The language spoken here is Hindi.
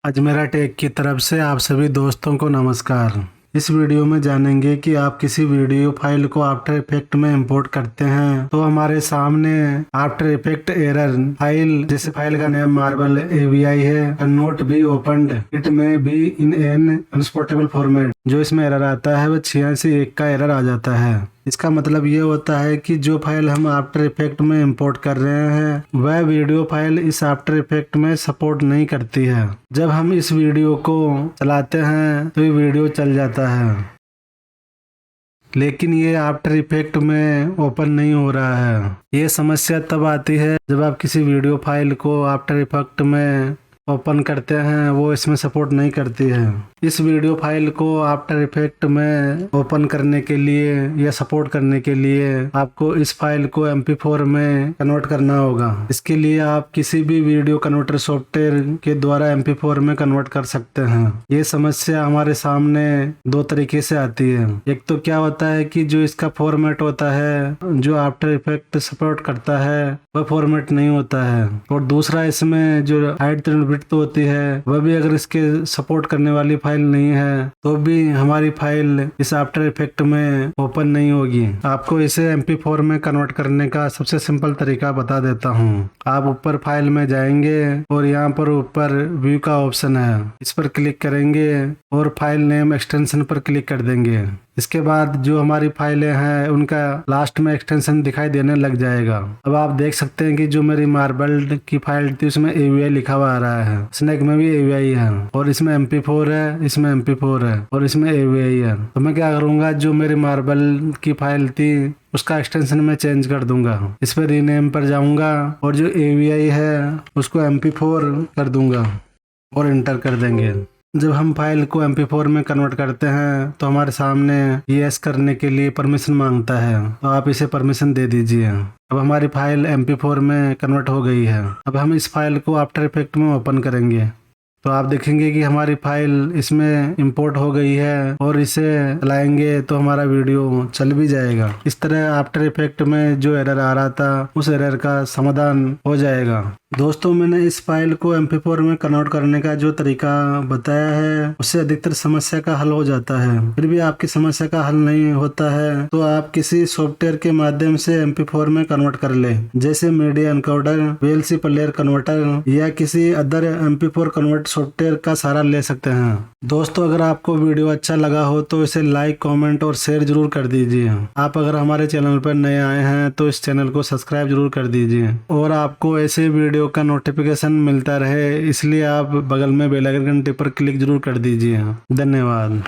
अजमेरा टेक की तरफ से आप सभी दोस्तों को नमस्कार। इस वीडियो में जानेंगे कि आप किसी वीडियो फाइल को आफ्टर इफेक्ट में इंपोर्ट करते हैं तो हमारे सामने आफ्टर इफेक्ट एरर फाइल, जैसे फाइल का नेम मार्बल AVI है, can not be opened, it में बी इन एन अनसपोर्टेबल फॉर्मेट। जो इसमें एरर आता है वो 86(1) का एरर आ जाता है। इसका मतलब ये होता है कि जो फाइल हम आफ्टर इफेक्ट में इंपोर्ट कर रहे हैं वह वीडियो फाइल इस आफ्टर इफेक्ट में सपोर्ट नहीं करती है। जब हम इस वीडियो को चलाते हैं तो ये वीडियो चल जाता है, लेकिन ये आफ्टर इफेक्ट में ओपन नहीं हो रहा है। ये समस्या तब आती है जब आप किसी वीडियो फाइल को आफ्टर इफेक्ट में ओपन करते हैं, वो इसमें सपोर्ट नहीं करती है। इस वीडियो फाइल को आफ्टर इफेक्ट में ओपन करने के लिए या सपोर्ट करने के लिए आपको इस फाइल को MP4 में कन्वर्ट करना होगा। इसके लिए आप किसी भी वीडियो कन्वर्टर सॉफ्टवेयर के द्वारा MP4 में कन्वर्ट कर सकते हैं। ये समस्या हमारे सामने दो तरीके से आती है। एक तो क्या होता है कि जो इसका फॉर्मेट होता है, जो आफ्टर इफेक्ट सपोर्ट करता है, वह फॉर्मेट नहीं होता है। और दूसरा, इसमें जो हाइट विड्थ होती है वह भी अगर इसके सपोर्ट करने वाली फाइल नहीं है तो भी हमारी फाइल इस आफ्टर इफेक्ट में ओपन नहीं होगी। आपको इसे MP4 में कन्वर्ट करने का सबसे सिंपल तरीका बता देता हूँ। आप ऊपर फाइल में जाएंगे और यहाँ पर ऊपर व्यू का ऑप्शन है, इस पर क्लिक करेंगे और फाइल नेम एक्सटेंशन पर क्लिक कर देंगे। इसके बाद जो हमारी फाइलें हैं उनका लास्ट में एक्सटेंशन दिखाई देने लग जाएगा। अब आप देख सकते हैं कि जो मेरी मार्बल की फाइल थी उसमें AVI लिखा हुआ आ रहा है, स्नैक में भी AVI है और इसमें MP4 है, इसमें MP4 है और इसमें AVI है। तो मैं क्या करूंगा, जो मेरी मार्बल की फाइल थी उसका एक्सटेंशन में चेंज कर दूंगा। इस पर रीनेम पर जाऊंगा और जो AVI है उसको MP4 कर दूंगा और इंटर कर देंगे। जब हम फाइल को MP4 में कन्वर्ट करते हैं तो हमारे सामने यस करने के लिए परमिशन मांगता है, तो आप इसे परमिशन दे दीजिए। अब हमारी फाइल MP4 में कन्वर्ट हो गई है। अब हम इस फाइल को आफ्टर इफेक्ट में ओपन करेंगे तो आप देखेंगे कि हमारी फाइल इसमें इंपोर्ट हो गई है और इसे चलाएंगे तो हमारा वीडियो चल भी जाएगा। इस तरह आफ्टर इफेक्ट में जो एरर आ रहा था उस एरर का समाधान हो जाएगा। दोस्तों, मैंने इस फाइल को MP4 में कन्वर्ट करने का जो तरीका बताया है उससे अधिकतर समस्या का हल हो जाता है। फिर भी आपकी समस्या का हल नहीं होता है तो आप किसी सॉफ्टवेयर के माध्यम से MP4 में कन्वर्ट कर ले, जैसे media encoder, VLC player converter या किसी अदर MP4 कन्वर्ट सॉफ्टवेयर का सहारा ले सकते हैं। दोस्तों, अगर आपको वीडियो अच्छा लगा हो तो इसे लाइक, कमेंट और शेयर जरूर कर दीजिए। आप अगर हमारे चैनल पर नए आए हैं तो इस चैनल को सब्सक्राइब जरूर कर दीजिए और आपको ऐसे वीडियो का नोटिफिकेशन मिलता रहे इसलिए आप बगल में बेल आइकन घंटे पर क्लिक जरूर कर दीजिए। धन्यवाद।